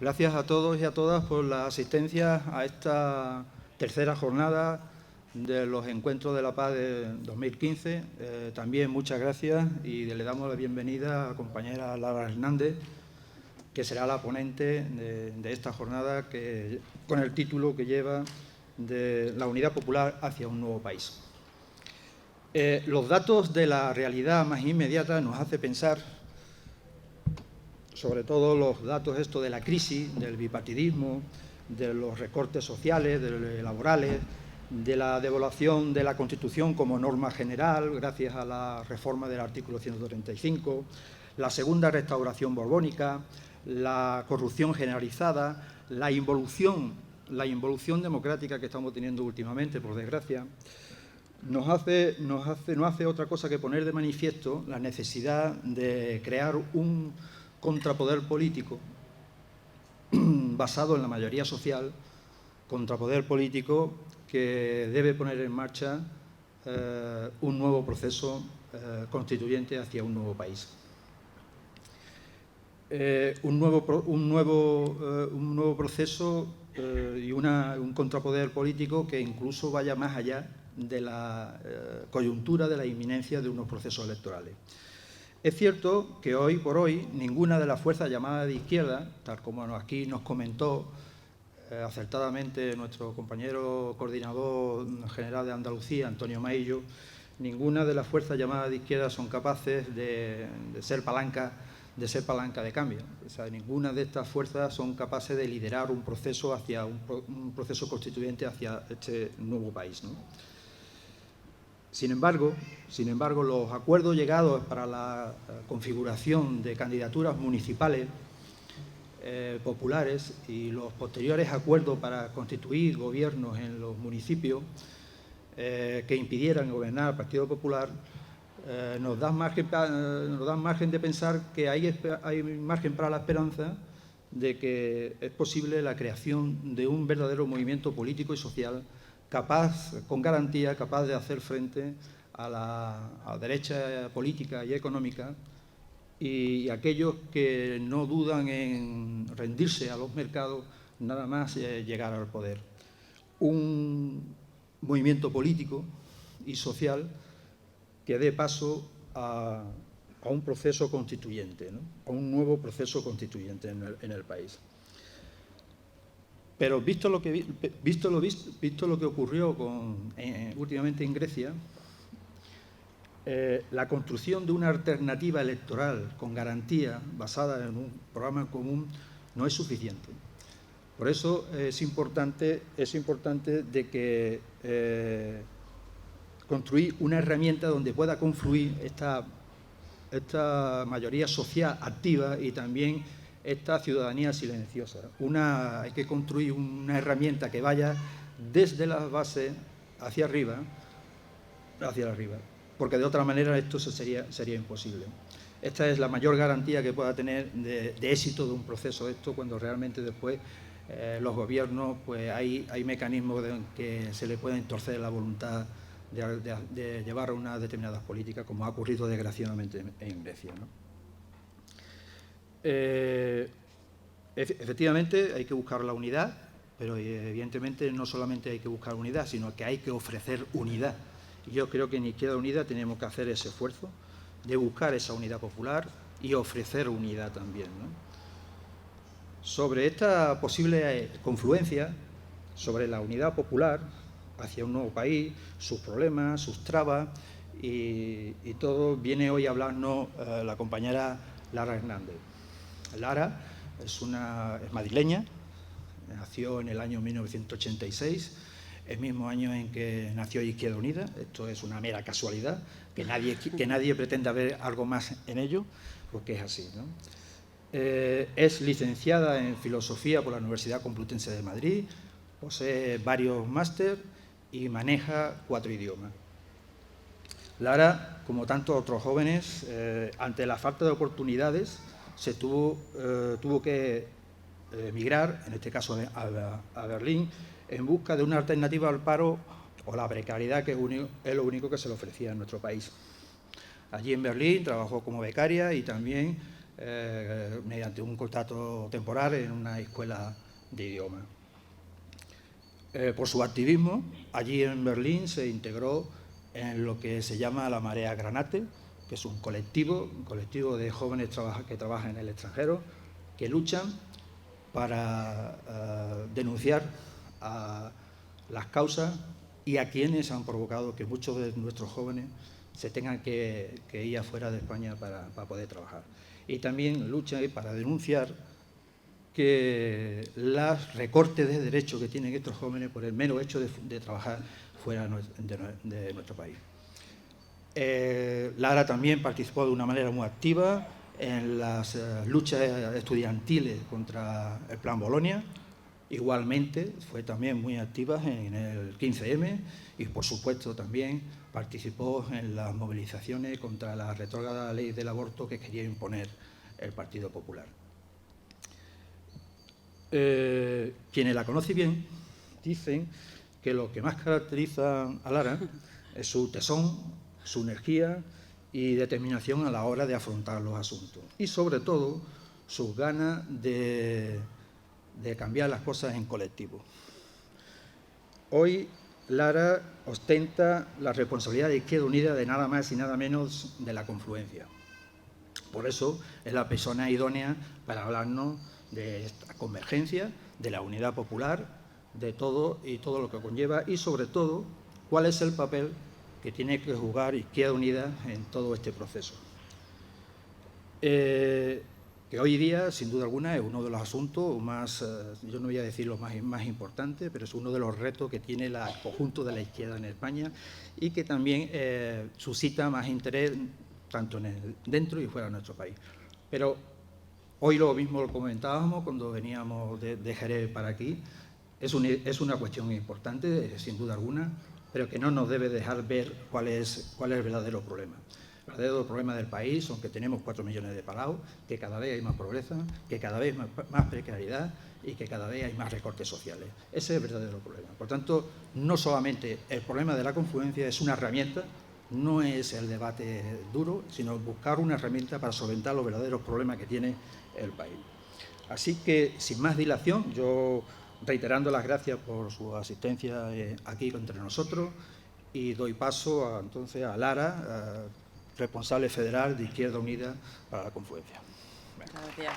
Gracias a todos y a todas por la asistencia a esta tercera jornada de los Encuentros de la Paz de 2015. También muchas gracias y le damos la bienvenida a la compañera Lara Hernández, que será la ponente de esta jornada con el título que lleva de la unidad popular hacia un nuevo país. Los datos de la realidad más inmediata nos hacen pensar, sobre todo los datos de la crisis, del bipartidismo, de los recortes sociales, laborales, de la devaluación de la Constitución como norma general, gracias a la reforma del artículo 135, la segunda restauración borbónica, la corrupción generalizada, la involución democrática que estamos teniendo últimamente, por desgracia, no hace otra cosa que poner de manifiesto la necesidad de crear un contrapoder político basado en la mayoría social, contrapoder político que debe poner en marcha un nuevo proceso constituyente hacia un nuevo país. Un nuevo proceso y un contrapoder político que incluso vaya más allá de la coyuntura de la inminencia de unos procesos electorales. Es cierto que hoy por hoy ninguna de las fuerzas llamadas de izquierda, tal como aquí nos comentó acertadamente nuestro compañero coordinador general de Andalucía, Antonio Maillo, ninguna de las fuerzas llamadas de izquierda son capaces de ser palanca de cambio. O sea, ninguna de estas fuerzas son capaces de liderar un proceso hacia un proceso constituyente hacia este nuevo país, ¿no? Sin embargo, los acuerdos llegados para la configuración de candidaturas municipales populares y los posteriores acuerdos para constituir gobiernos en los municipios que impidieran gobernar al Partido Popular nos dan margen de pensar que hay margen para la esperanza de que es posible la creación de un verdadero movimiento político y social con garantía, capaz de hacer frente a la derecha política y económica y aquellos que no dudan en rendirse a los mercados nada más llegar al poder. Un movimiento político y social que dé paso a un proceso constituyente, ¿no? A un nuevo proceso constituyente en el país. Pero visto lo que ocurrió últimamente en Grecia, la construcción de una alternativa electoral con garantía basada en un programa común no es suficiente. Por eso es importante de que construir una herramienta donde pueda confluir esta mayoría social activa y también esta ciudadanía silenciosa. Hay que construir una herramienta que vaya desde las bases hacia arriba, porque de otra manera esto sería imposible. Esta es la mayor garantía que pueda tener de éxito de un proceso cuando realmente después los gobiernos, pues hay mecanismos en que se le pueden torcer la voluntad de llevar unas determinadas políticas, como ha ocurrido desgraciadamente en Grecia, ¿no? Efectivamente hay que buscar la unidad, pero evidentemente no solamente hay que buscar unidad, sino que hay que ofrecer unidad. Y yo creo que en Izquierda Unida tenemos que hacer ese esfuerzo de buscar esa unidad popular y ofrecer unidad también, ¿no? Sobre esta posible confluencia, sobre la unidad popular hacia un nuevo país, sus problemas, sus trabas y todo, viene hoy a hablarnos la compañera Lara Hernández. Lara es madrileña, nació en el año 1986, el mismo año en que nació Izquierda Unida. Esto es una mera casualidad, que nadie pretenda ver algo más en ello, porque es así, ¿no? Es licenciada en Filosofía por la Universidad Complutense de Madrid, posee varios máster y maneja 4 idiomas. Lara, como tantos otros jóvenes, ante la falta de oportunidades, tuvo que emigrar, en este caso a Berlín, en busca de una alternativa al paro o la precariedad, que es lo único que se le ofrecía en nuestro país. Allí en Berlín trabajó como becaria y también mediante un contrato temporal en una escuela de idioma. Por su activismo, allí en Berlín se integró en lo que se llama la Marea Granate, que es un colectivo de jóvenes que trabajan en el extranjero, que luchan para denunciar a las causas y a quienes han provocado que muchos de nuestros jóvenes se tengan que ir afuera de España para poder trabajar. Y también luchan para denunciar que los recortes de derechos que tienen estos jóvenes por el mero hecho de trabajar fuera de nuestro país. Lara también participó de una manera muy activa en las luchas estudiantiles contra el Plan Bolonia. Igualmente fue también muy activa en el 15M y, por supuesto, también participó en las movilizaciones contra la retrógrada ley del aborto que quería imponer el Partido Popular. Quienes la conocen bien dicen que lo que más caracteriza a Lara es su tesón, su energía y determinación a la hora de afrontar los asuntos y, sobre todo, sus ganas de cambiar las cosas en colectivo. Hoy Lara ostenta la responsabilidad de Izquierda Unida de nada más y nada menos de la confluencia. Por eso es la persona idónea para hablarnos de esta convergencia, de la unidad popular, de todo y todo lo que conlleva y, sobre todo, cuál es el papel que tiene que jugar Izquierda Unida en todo este proceso. Que hoy día, sin duda alguna, es uno de los asuntos más, yo no voy a decir lo más importante, pero es uno de los retos que tiene el conjunto de la izquierda en España y que también suscita más interés tanto dentro y fuera de nuestro país. Pero hoy lo mismo lo comentábamos cuando veníamos de Jerez para aquí, es una cuestión importante, sin duda alguna, pero que no nos debe dejar ver cuál es el verdadero problema. El verdadero problema del país son que tenemos 4 millones de parados, que cada vez hay más pobreza, que cada vez hay más precariedad y que cada vez hay más recortes sociales. Ese es el verdadero problema. Por tanto, no solamente el problema de la confluencia es una herramienta, no es el debate duro, sino buscar una herramienta para solventar los verdaderos problemas que tiene el país. Así que, sin más dilación, yo reiterando las gracias por su asistencia aquí entre nosotros y doy paso entonces a Lara, responsable federal de Izquierda Unida para la Confluencia. Gracias.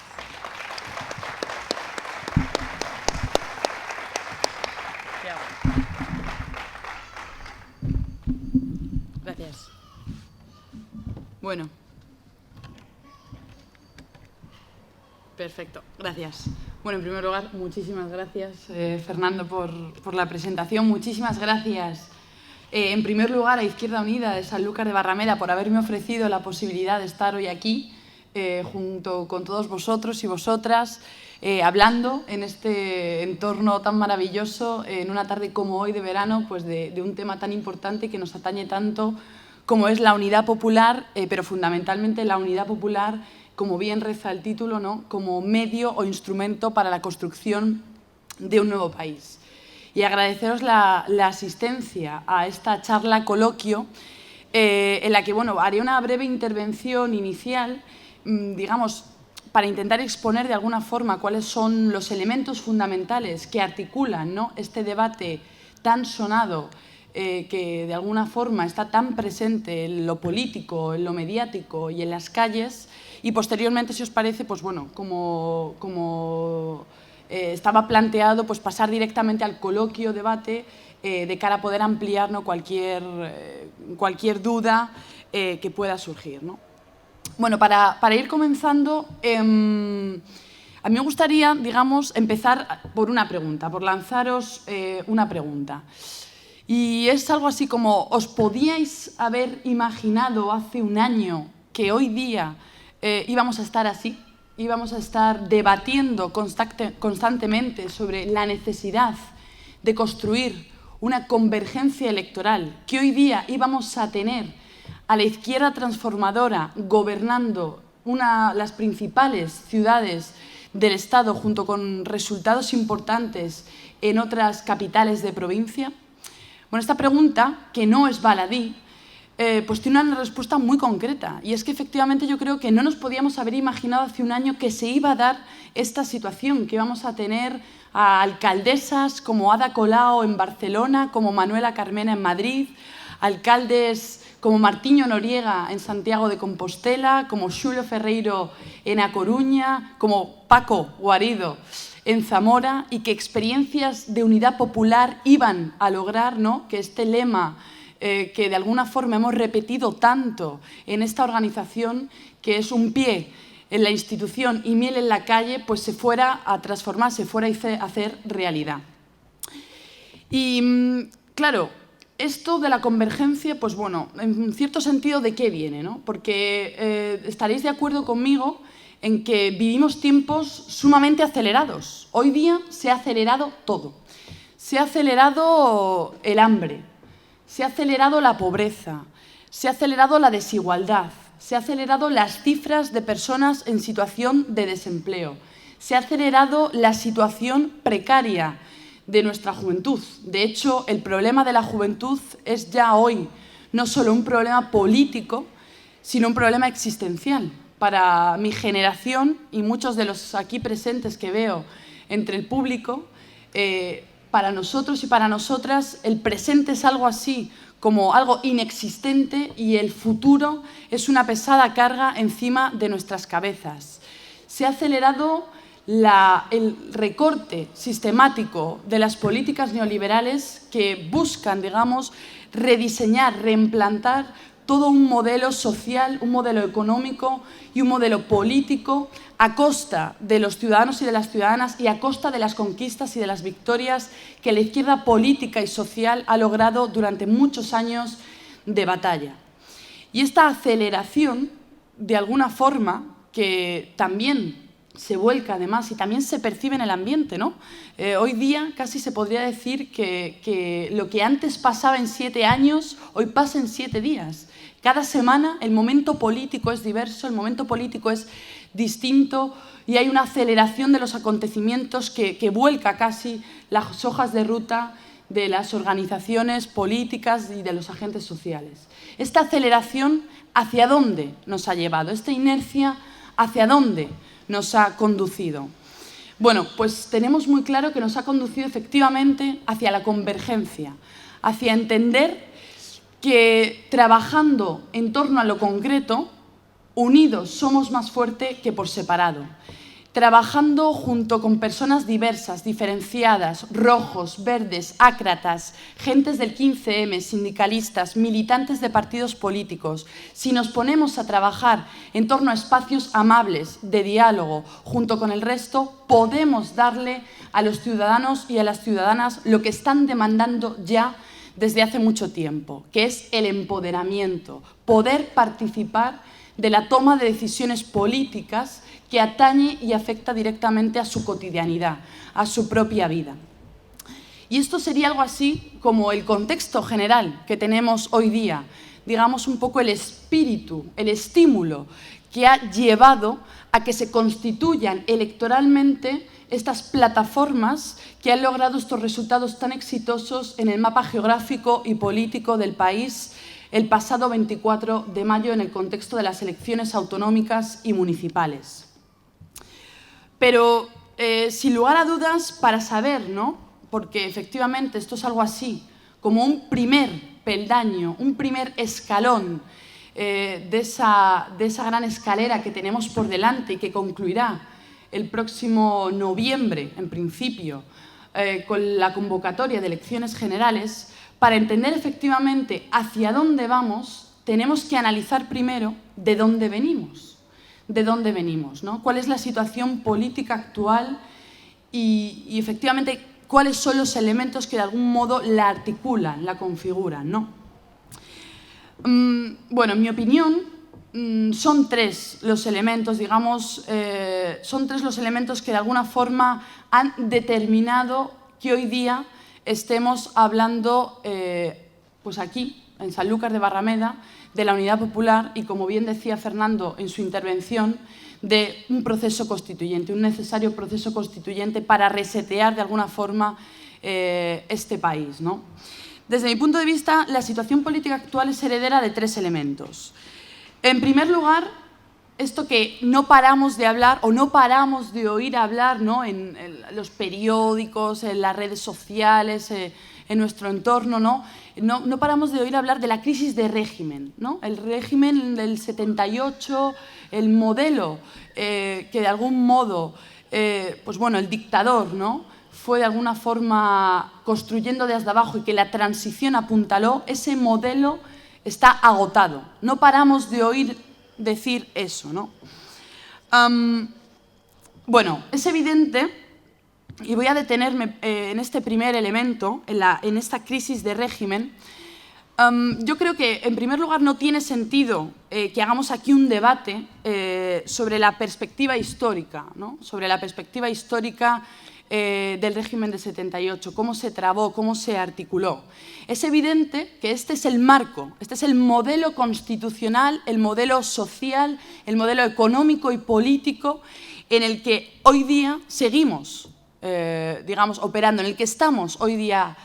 Gracias. Bueno. Perfecto, gracias. Bueno, en primer lugar, muchísimas gracias, Fernando, por la presentación. Muchísimas gracias, en primer lugar, a Izquierda Unida de Sanlúcar de Barrameda por haberme ofrecido la posibilidad de estar hoy aquí, junto con todos vosotros y vosotras, hablando en este entorno tan maravilloso, en una tarde como hoy de verano, pues de un tema tan importante que nos atañe tanto como es la unidad popular, pero fundamentalmente la unidad popular, como bien reza el título, ¿no?, como medio o instrumento para la construcción de un nuevo país. Y agradeceros la asistencia a esta charla coloquio, en la que, bueno, haré una breve intervención inicial, digamos, para intentar exponer de alguna forma cuáles son los elementos fundamentales que articulan, ¿no?, este debate tan sonado, que de alguna forma está tan presente en lo político, en lo mediático y en las calles. Y posteriormente, si os parece, pues bueno, como estaba planteado, pues pasar directamente al coloquio debate de cara a poder ampliar, ¿no?, cualquier duda que pueda surgir, ¿no? Bueno, para ir comenzando, a mí me gustaría, digamos, empezar por una pregunta, por lanzaros una pregunta. Y es algo así como, ¿os podíais haber imaginado hace un año que hoy día íbamos a estar así? Íbamos a estar debatiendo constantemente sobre la necesidad de construir una convergencia electoral, que hoy día íbamos a tener a la izquierda transformadora gobernando las principales ciudades del Estado junto con resultados importantes en otras capitales de provincia. Bueno, esta pregunta, que no es baladí, pues tiene una respuesta muy concreta. Y es que efectivamente yo creo que no nos podíamos haber imaginado hace un año que se iba a dar esta situación, que íbamos a tener a alcaldesas como Ada Colau en Barcelona, como Manuela Carmena en Madrid, alcaldes como Martiño Noriega en Santiago de Compostela, como Xulio Ferreiro en A Coruña, como Paco Guarido en Zamora, y que experiencias de unidad popular iban a lograr, ¿no?, que este lema que de alguna forma hemos repetido tanto en esta organización, que es un pie en la institución y miel en la calle, pues se fuera a transformar, se fuera a hacer realidad. Y claro, esto de la convergencia, pues bueno, en cierto sentido, ¿de qué viene, no? Porque estaréis de acuerdo conmigo en que vivimos tiempos sumamente acelerados. Hoy día se ha acelerado todo. Se ha acelerado el hambre, se ha acelerado la pobreza, se ha acelerado la desigualdad, se ha acelerado las cifras de personas en situación de desempleo, se ha acelerado la situación precaria de nuestra juventud. De hecho, el problema de la juventud es ya hoy no solo un problema político, sino un problema existencial. Para mi generación y muchos de los aquí presentes que veo entre el público, para nosotros y para nosotras el presente es algo así como algo inexistente y el futuro es una pesada carga encima de nuestras cabezas. Se ha acelerado el recorte sistemático de las políticas neoliberales que buscan, digamos, rediseñar, reimplantar todo un modelo social, un modelo económico y un modelo político a costa de los ciudadanos y de las ciudadanas y a costa de las conquistas y de las victorias que la izquierda política y social ha logrado durante muchos años de batalla. Y esta aceleración, de alguna forma, que también se vuelca además y también se percibe en el ambiente, ¿no? Hoy día casi se podría decir que lo que antes pasaba en 7 años, hoy pasa en 7 días. Cada semana el momento político es diverso, el momento político es distinto y hay una aceleración de los acontecimientos que vuelca casi las hojas de ruta de las organizaciones políticas y de los agentes sociales. Esta aceleración, ¿hacia dónde nos ha llevado? Esta inercia, ¿hacia dónde nos ha conducido? Bueno, pues tenemos muy claro que nos ha conducido efectivamente hacia la convergencia, hacia entender que trabajando en torno a lo concreto, unidos somos más fuertes que por separado. Trabajando junto con personas diversas, diferenciadas, rojos, verdes, ácratas, gentes del 15M, sindicalistas, militantes de partidos políticos, si nos ponemos a trabajar en torno a espacios amables, de diálogo, junto con el resto, podemos darle a los ciudadanos y a las ciudadanas lo que están demandando ya desde hace mucho tiempo, que es el empoderamiento, poder participar de la toma de decisiones políticas que atañe y afecta directamente a su cotidianidad, a su propia vida. Y esto sería algo así como el contexto general que tenemos hoy día, digamos un poco el espíritu, el estímulo que ha llevado a que se constituyan electoralmente estas plataformas que han logrado estos resultados tan exitosos en el mapa geográfico y político del país el pasado 24 de mayo en el contexto de las elecciones autonómicas y municipales. Pero, sin lugar a dudas, para saber, ¿no?, porque efectivamente esto es algo así, como un primer peldaño, un primer escalón de esa gran escalera que tenemos por delante y que concluirá el próximo noviembre, en principio, con la convocatoria de elecciones generales. Para entender efectivamente hacia dónde vamos, tenemos que analizar primero de dónde venimos. ¿De dónde venimos, ¿no? ¿Cuál es la situación política actual y efectivamente cuáles son los elementos que de algún modo la articulan, la configuran, ¿no? Bueno, en mi opinión, son 3 los elementos, digamos, son 3 los elementos que de alguna forma han determinado que hoy día estemos hablando, pues aquí, en Sanlúcar de Barrameda, de la Unidad Popular y, como bien decía Fernando en su intervención, de un proceso constituyente, un necesario proceso constituyente para resetear de alguna forma este país, ¿no? Desde mi punto de vista, la situación política actual es heredera de 3 elementos. En primer lugar, esto que no paramos de hablar o no paramos de oír hablar, ¿no?, en los periódicos, en las redes sociales, en nuestro entorno, no paramos de oír hablar de la crisis de régimen, ¿no? El régimen del 78, el modelo que de algún modo, pues bueno, el dictador, ¿no?, fue de alguna forma construyendo desde abajo y que la transición apuntaló, ese modelo está agotado. No paramos de oír decir eso, ¿no? Bueno, es evidente, y voy a detenerme en este primer elemento, en esta crisis de régimen. Yo creo que, en primer lugar, no tiene sentido que hagamos aquí un debate sobre la perspectiva histórica, ¿no?, sobre la perspectiva histórica del régimen del 78, cómo se trabó, cómo se articuló. Es evidente que este es el marco, este es el modelo constitucional, el modelo social, el modelo económico y político en el que hoy día seguimos, digamos, operando, en el que estamos hoy día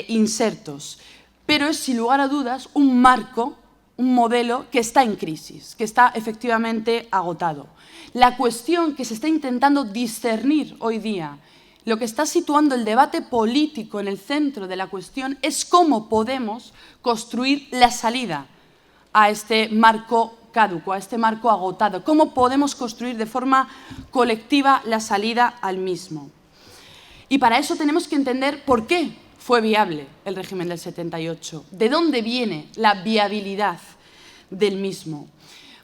insertos. Pero es, sin lugar a dudas, un marco, un modelo que está en crisis, que está efectivamente agotado. La cuestión que se está intentando discernir hoy día, lo que está situando el debate político en el centro de la cuestión, es cómo podemos construir la salida a este marco caduco, a este marco agotado, cómo podemos construir de forma colectiva la salida al mismo. Y para eso tenemos que entender por qué fue viable el régimen del 78, de dónde viene la viabilidad del mismo.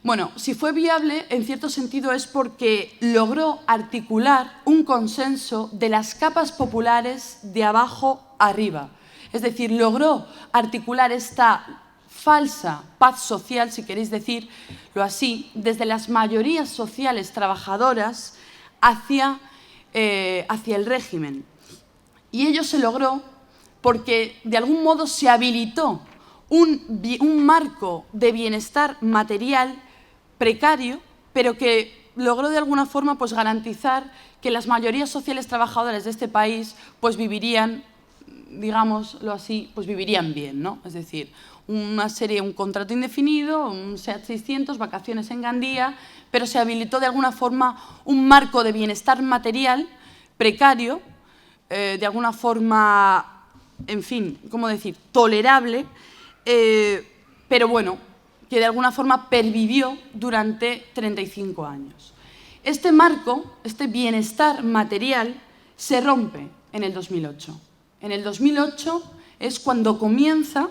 Bueno, si fue viable, en cierto sentido, es porque logró articular un consenso de las capas populares de abajo arriba. Es decir, logró articular esta falsa paz social, si queréis decirlo así, desde las mayorías sociales trabajadoras hacia el régimen. Y ello se logró porque, de algún modo, se habilitó un marco de bienestar material precario, pero que logró de alguna forma pues garantizar que las mayorías sociales trabajadoras de este país pues vivirían, digámoslo así, pues vivirían bien, ¿no? Es decir, un contrato indefinido, un SEAT 600, vacaciones en Gandía, pero se habilitó de alguna forma un marco de bienestar material precario, de alguna forma, en fin, ¿cómo decir?, tolerable, pero bueno, que de alguna forma pervivió durante 35 años. Este marco, este bienestar material, se rompe en el 2008. En el 2008 es cuando comienza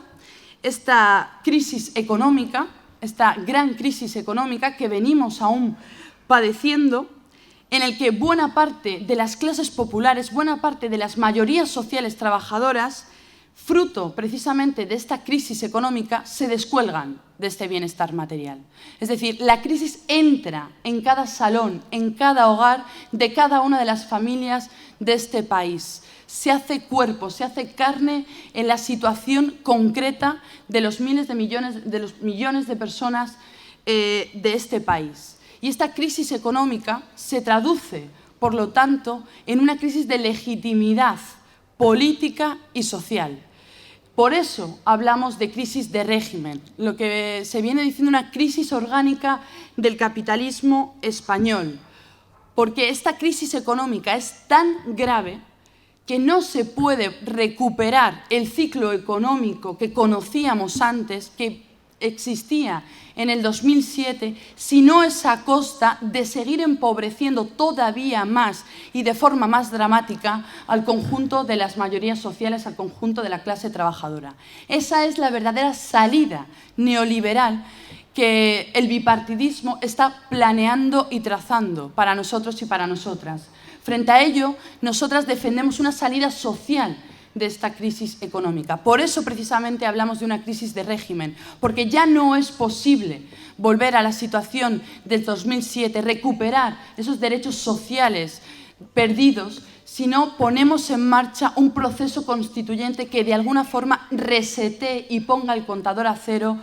esta crisis económica, esta gran crisis económica que venimos aún padeciendo, en el que buena parte de las clases populares, buena parte de las mayorías sociales trabajadoras, fruto precisamente de esta crisis económica, se descuelgan de este bienestar material. Es decir, la crisis entra en cada salón, en cada hogar de cada una de las familias de este país. Se hace cuerpo, se hace carne en la situación concreta de los miles de millones, de los millones de personas de este país. Y esta crisis económica se traduce, por lo tanto, en una crisis de legitimidad política y social. Por eso hablamos de crisis de régimen, lo que se viene diciendo una crisis orgánica del capitalismo español, porque esta crisis económica es tan grave que no se puede recuperar el ciclo económico que conocíamos antes, que existía en el 2007, si no es a costa de seguir empobreciendo todavía más y de forma más dramática al conjunto de las mayorías sociales, al conjunto de la clase trabajadora. Esa es la verdadera salida neoliberal que el bipartidismo está planeando y trazando para nosotros y para nosotras. Frente a ello, nosotras defendemos una salida social de esta crisis económica. Por eso, precisamente, hablamos de una crisis de régimen, porque ya no es posible volver a la situación del 2007, recuperar esos derechos sociales perdidos, si no ponemos en marcha un proceso constituyente que de alguna forma resete y ponga el contador a cero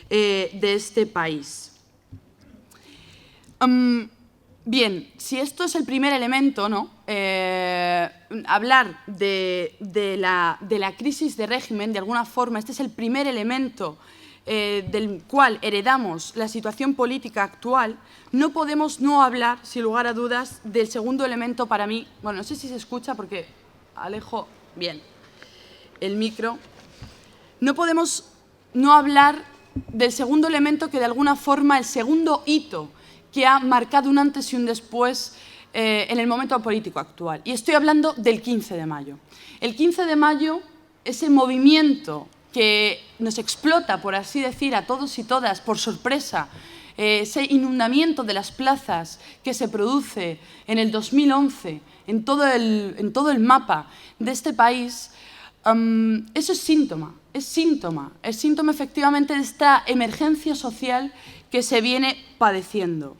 de este país. Bien, si esto es el primer elemento, ¿no? hablar de la crisis de régimen, de alguna forma, este es el primer elemento del cual heredamos la situación política actual, no podemos no hablar, sin lugar a dudas, del segundo elemento para mí. Bueno, no sé si se escucha porque alejo bien el micro. No podemos no hablar del segundo elemento que, de alguna forma, el segundo hito que ha marcado un antes y un después en el momento político actual. Y estoy hablando del 15 de mayo. El 15 de mayo, ese movimiento que nos explota, por así decir, a todos y todas por sorpresa, ese inundamiento de las plazas que se produce en el 2011 en todo el mapa de este país, eso es síntoma efectivamente de esta emergencia social que se viene padeciendo.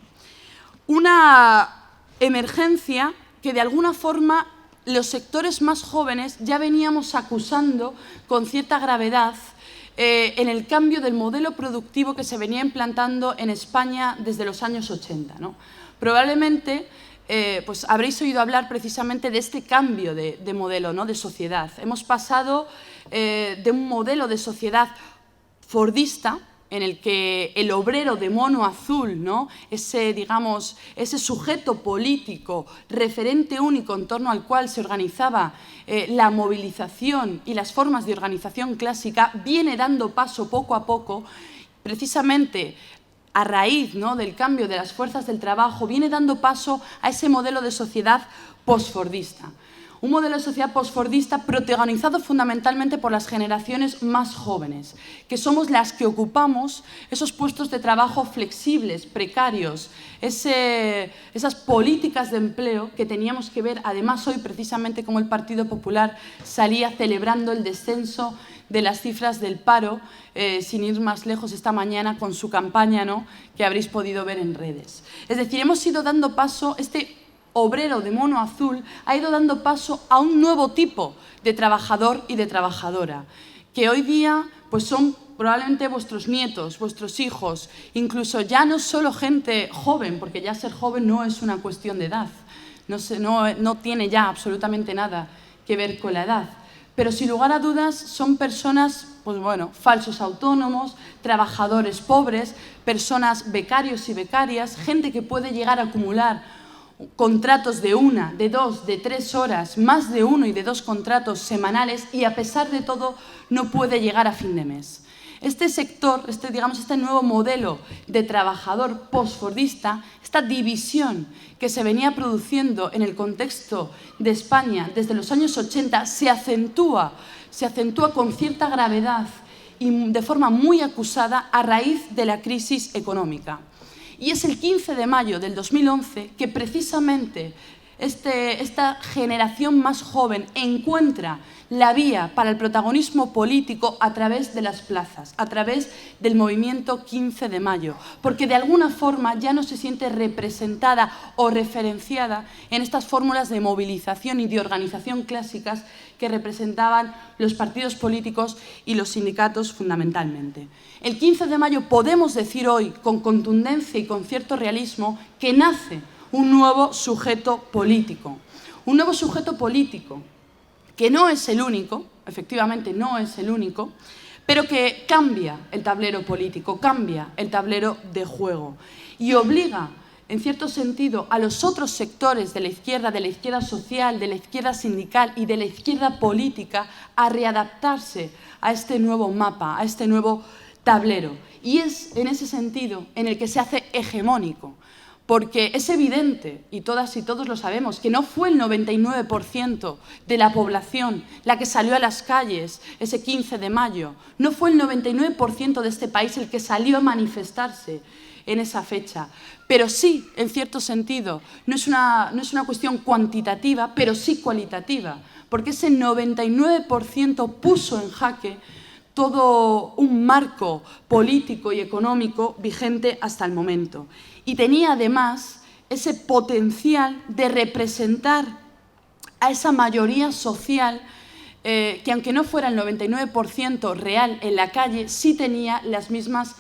Una emergencia que, de alguna forma, los sectores más jóvenes ya veníamos acusando con cierta gravedad en el cambio del modelo productivo que se venía implantando en España desde los años 80, ¿no? Probablemente pues habréis oído hablar precisamente de este cambio de modelo, ¿no?, de sociedad. Hemos pasado de un modelo de sociedad fordista, en el que el obrero de mono azul, ¿no?, ese sujeto político, referente único en torno al cual se organizaba la movilización y las formas de organización clásica, viene dando paso poco a poco, precisamente a raíz, ¿no?, del cambio de las fuerzas del trabajo, viene dando paso a ese modelo de sociedad posfordista. Un modelo de sociedad posfordista protagonizado fundamentalmente por las generaciones más jóvenes, que somos las que ocupamos esos puestos de trabajo flexibles, precarios, esas políticas de empleo que teníamos que ver, además hoy precisamente como el Partido Popular salía celebrando el descenso de las cifras del paro, sin ir más lejos esta mañana con su campaña, ¿no?, que habréis podido ver en redes. Es decir, hemos ido dando paso, este obrero de mono azul ha ido dando paso a un nuevo tipo de trabajador y de trabajadora, que hoy día pues son probablemente vuestros nietos, vuestros hijos, incluso ya no solo gente joven, porque ya ser joven no es una cuestión de edad, no tiene ya absolutamente nada que ver con la edad, pero sin lugar a dudas son personas, pues bueno, falsos autónomos, trabajadores pobres, personas becarios y becarias, gente que puede llegar a acumular contratos de 1, de 2, de 3 horas, más de 1 y de 2 contratos semanales, y a pesar de todo no puede llegar a fin de mes. Este sector, este nuevo modelo de trabajador posfordista, esta división que se venía produciendo en el contexto de España desde los años 80, se acentúa con cierta gravedad y de forma muy acusada a raíz de la crisis económica. Y es el 15 de mayo del 2011 que precisamente esta generación más joven encuentra la vía para el protagonismo político a través de las plazas, a través del movimiento 15 de mayo, porque de alguna forma ya no se siente representada o referenciada en estas fórmulas de movilización y de organización clásicas que representaban los partidos políticos y los sindicatos fundamentalmente. El 15 de mayo podemos decir hoy con contundencia y con cierto realismo que nace un nuevo sujeto político. Un nuevo sujeto político que no es el único, efectivamente no es el único, pero que cambia el tablero político, cambia el tablero de juego y obliga, en cierto sentido, a los otros sectores de la izquierda social, de la izquierda sindical y de la izquierda política a readaptarse a este nuevo mapa, a este nuevo tablero. Y es en ese sentido en el que se hace hegemónico, porque es evidente, y todas y todos lo sabemos, que no fue el 99% de la población la que salió a las calles ese 15 de mayo, no fue el 99% de este país el que salió a manifestarse en esa fecha, pero sí, en cierto sentido, no es una cuestión cuantitativa, pero sí cualitativa, porque ese 99% puso en jaque todo un marco político y económico vigente hasta el momento. Y tenía además ese potencial de representar a esa mayoría social que, aunque no fuera el 99% real en la calle, sí tenía las mismas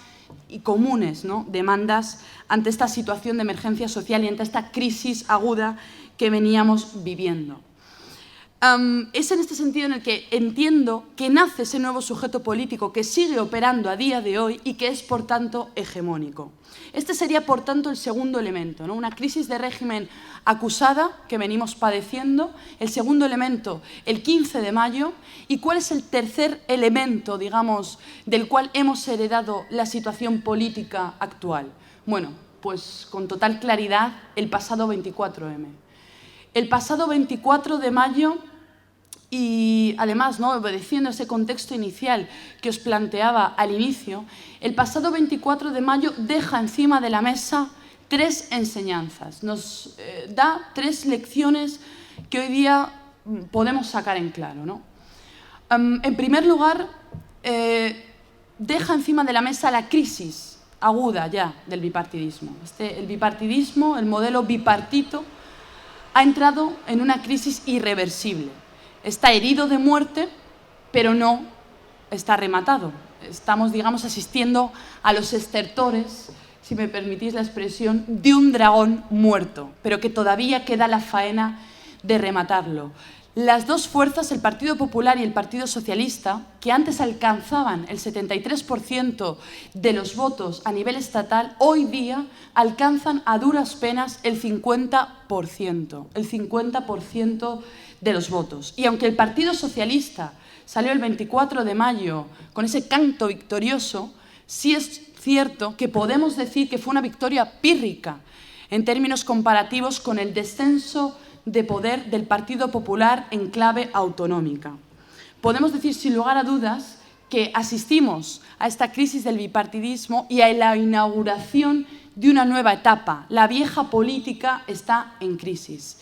y comunes, ¿no?, demandas ante esta situación de emergencia social y ante esta crisis aguda que veníamos viviendo. Es en este sentido en el que entiendo que nace ese nuevo sujeto político que sigue operando a día de hoy y que es, por tanto, hegemónico. Este sería, por tanto, el segundo elemento, ¿no? Una crisis de régimen acusada que venimos padeciendo. El segundo elemento, el 15 de mayo. ¿Y cuál es el tercer elemento, digamos, del cual hemos heredado la situación política actual? Bueno, pues con total claridad, el pasado 24M. El pasado 24 de mayo, y además, ¿no?, obedeciendo ese contexto inicial que os planteaba al inicio, el pasado 24 de mayo deja encima de la mesa tres enseñanzas. Nos da tres lecciones que hoy día podemos sacar en claro, ¿no? En primer lugar, deja encima de la mesa la crisis aguda ya del bipartidismo. El bipartidismo, el modelo bipartito, ha entrado en una crisis irreversible. Está herido de muerte, pero no está rematado. Estamos, digamos, asistiendo a los estertores, si me permitís la expresión, de un dragón muerto, pero que todavía queda la faena de rematarlo. Las dos fuerzas, el Partido Popular y el Partido Socialista, que antes alcanzaban el 73% de los votos a nivel estatal, hoy día alcanzan a duras penas el 50% de los votos. Y aunque el Partido Socialista salió el 24 de mayo con ese canto victorioso, sí es cierto que podemos decir que fue una victoria pírrica en términos comparativos con el descenso de poder del Partido Popular en clave autonómica. Podemos decir sin lugar a dudas que asistimos a esta crisis del bipartidismo y a la inauguración de una nueva etapa. La vieja política está en crisis.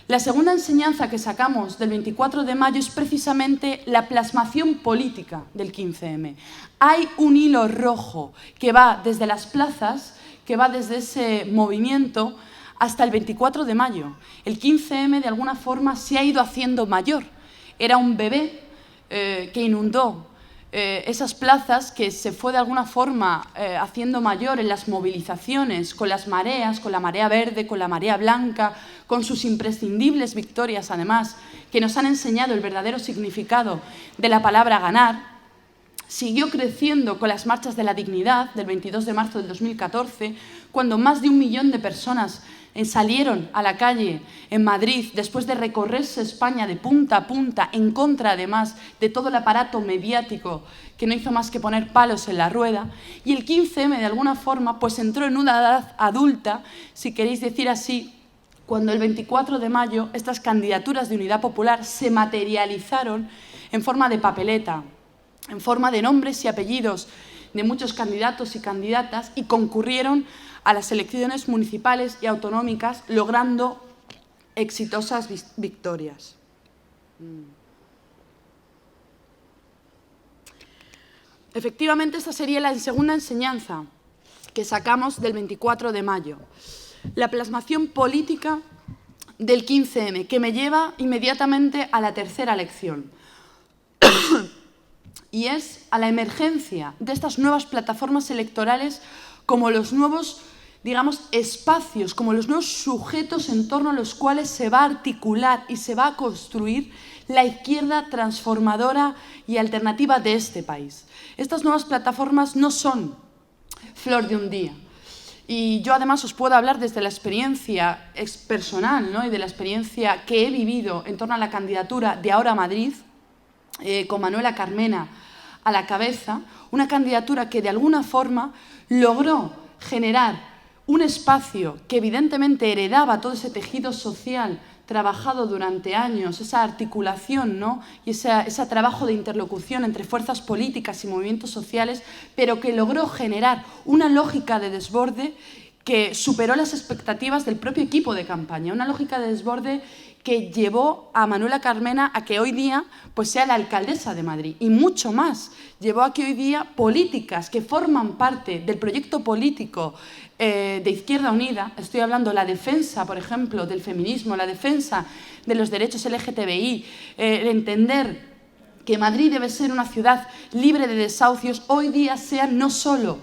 La segunda enseñanza que sacamos del 24 de mayo es precisamente la plasmación política del 15M. Hay un hilo rojo que va desde las plazas, que va desde ese movimiento hasta el 24 de mayo. El 15M de alguna forma se ha ido haciendo mayor. Era un bebé que inundó esas plazas, que se fue de alguna forma haciendo mayor en las movilizaciones, con las mareas, con la marea verde, con la marea blanca, con sus imprescindibles victorias, además, que nos han enseñado el verdadero significado de la palabra ganar. Siguió creciendo con las marchas de la dignidad del 22 de marzo del 2014, cuando más de 1 millón de personas salieron a la calle en Madrid después de recorrerse España de punta a punta, en contra además de todo el aparato mediático que no hizo más que poner palos en la rueda. Y el 15M de alguna forma pues entró en una edad adulta, si queréis decir así, cuando el 24 de mayo estas candidaturas de Unidad Popular se materializaron en forma de papeleta, en forma de nombres y apellidos de muchos candidatos y candidatas, y concurrieron a las elecciones municipales y autonómicas, logrando exitosas victorias. Efectivamente, esta sería la segunda enseñanza que sacamos del 24 de mayo. La plasmación política del 15M, que me lleva inmediatamente a la tercera lección. Y es a la emergencia de estas nuevas plataformas electorales como los nuevos, digamos, espacios, como los nuevos sujetos en torno a los cuales se va a articular y se va a construir la izquierda transformadora y alternativa de este país. Estas nuevas plataformas no son flor de un día. Y yo además os puedo hablar desde la experiencia personal, ¿no?, y de la experiencia que he vivido en torno a la candidatura de Ahora Madrid, con Manuela Carmena a la cabeza, una candidatura que de alguna forma logró generar un espacio que evidentemente heredaba todo ese tejido social trabajado durante años, esa articulación, ¿no?, y ese trabajo de interlocución entre fuerzas políticas y movimientos sociales, pero que logró generar una lógica de desborde que superó las expectativas del propio equipo de campaña, una lógica de desborde que llevó a Manuela Carmena a que hoy día pues, sea la alcaldesa de Madrid, y mucho más, llevó a que hoy día políticas que forman parte del proyecto político de Izquierda Unida, estoy hablando de la defensa, por ejemplo, del feminismo, la defensa de los derechos LGTBI, entender que Madrid debe ser una ciudad libre de desahucios, hoy día sean no solo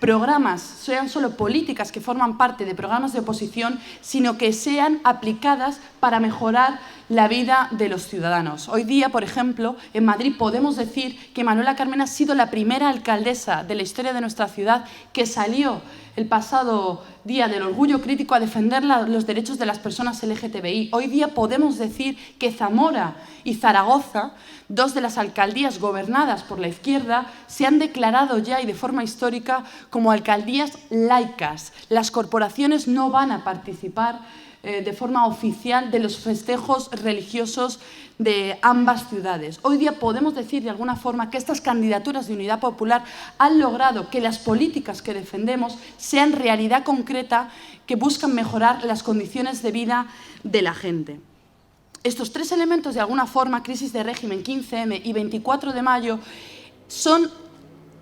programas, sean solo políticas que forman parte de programas de oposición, sino que sean aplicadas para mejorar la vida de los ciudadanos. Hoy día, por ejemplo, en Madrid podemos decir que Manuela Carmena ha sido la primera alcaldesa de la historia de nuestra ciudad que salió el pasado Día del Orgullo Crítico a defender los derechos de las personas LGTBI. Hoy día podemos decir que Zamora y Zaragoza, dos de las alcaldías gobernadas por la izquierda, se han declarado ya y de forma histórica como alcaldías laicas. Las corporaciones no van a participar de forma oficial de los festejos religiosos de ambas ciudades. Hoy día podemos decir de alguna forma que estas candidaturas de unidad popular han logrado que las políticas que defendemos sean realidad concreta que buscan mejorar las condiciones de vida de la gente. Estos tres elementos, de alguna forma, crisis de régimen, 15M y 24 de mayo, son,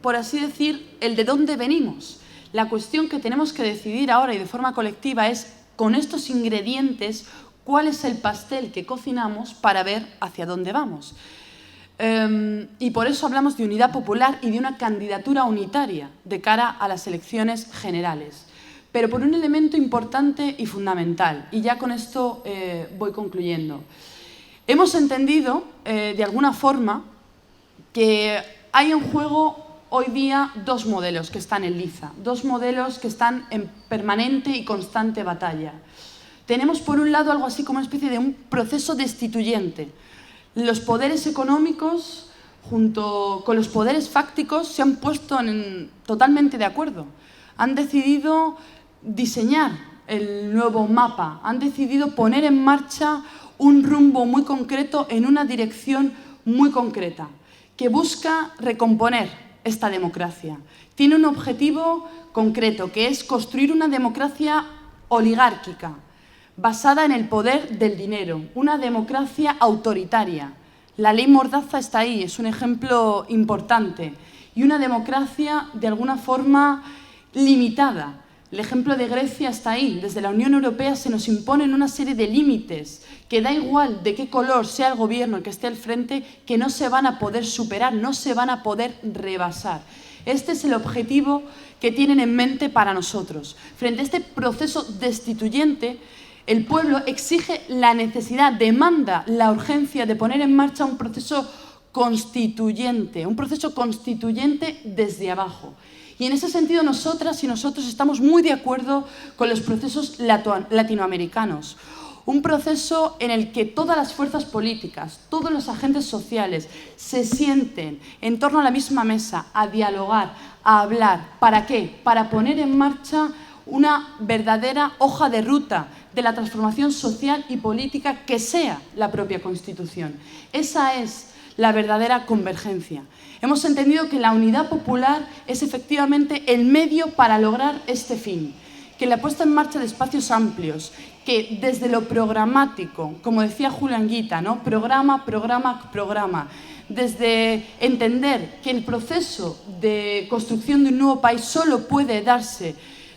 por así decir, el de dónde venimos. La cuestión que tenemos que decidir ahora y de forma colectiva es, con estos ingredientes, cuál es el pastel que cocinamos para ver hacia dónde vamos. Y por eso hablamos de unidad popular y de una candidatura unitaria de cara a las elecciones generales. Pero por un elemento importante y fundamental, y ya con esto voy concluyendo. Hemos entendido, de alguna forma, que hay en juego hoy día dos modelos que están en liza, dos modelos que están en permanente y constante batalla. Tenemos, por un lado, algo así como una especie de un proceso destituyente. Los poderes económicos, junto con los poderes fácticos, se han puesto totalmente de acuerdo. Han decidido diseñar el nuevo mapa, han decidido poner en marcha un rumbo muy concreto en una dirección muy concreta, que busca recomponer esta democracia. Tiene un objetivo concreto, que es construir una democracia oligárquica, basada en el poder del dinero, una democracia autoritaria. La ley Mordaza está ahí, es un ejemplo importante, y una democracia de alguna forma limitada. El ejemplo de Grecia está ahí. Desde la Unión Europea se nos imponen una serie de límites que da igual de qué color sea el gobierno el que esté al frente, que no se van a poder superar, no se van a poder rebasar. Este es el objetivo que tienen en mente para nosotros. Frente a este proceso destituyente, el pueblo exige la necesidad, demanda la urgencia de poner en marcha un proceso constituyente desde abajo. Y en ese sentido nosotras y nosotros estamos muy de acuerdo con los procesos latinoamericanos. Un proceso en el que todas las fuerzas políticas, todos los agentes sociales se sienten en torno a la misma mesa a dialogar, a hablar. ¿Para qué? Para poner en marcha una verdadera hoja de ruta de la transformación social y política que sea la propia Constitución. Esa es la verdadera convergencia. Hemos entendido que la unidad popular es efectivamente el medio para lograr este fin, que la puesta en marcha de espacios amplios, que desde lo programático, como decía Julián Guita, ¿no? Programa, desde entender que el proceso de construcción de un nuevo país solo puede darse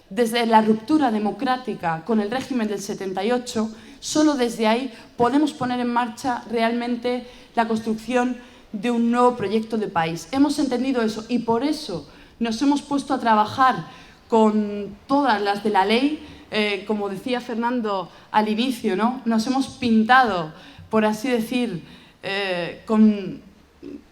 desde la ruptura democrática con el régimen del 78, solo desde ahí podemos poner en marcha realmente la construcción de un nuevo proyecto de país. Hemos entendido eso y por eso nos hemos puesto a trabajar con todas las de la ley, como decía Fernando al inicio, ¿no? Nos hemos pintado, por así decir,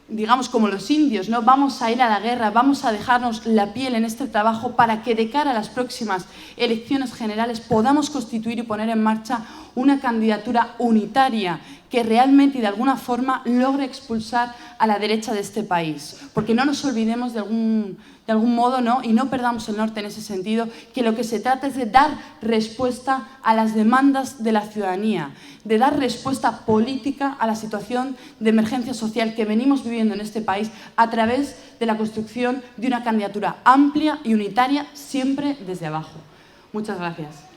digamos como los indios, ¿no? Vamos a ir a la guerra, vamos a dejarnos la piel en este trabajo para que de cara a las próximas elecciones generales podamos constituir y poner en marcha una candidatura unitaria que realmente y de alguna forma logre expulsar a la derecha de este país. Porque no nos olvidemos de algún modo, ¿no? Y no perdamos el norte en ese sentido, que lo que se trata es de dar respuesta a las demandas de la ciudadanía, de dar respuesta política a la situación de emergencia social que venimos viviendo en este país a través de la construcción de una candidatura amplia y unitaria, siempre desde abajo. Muchas gracias.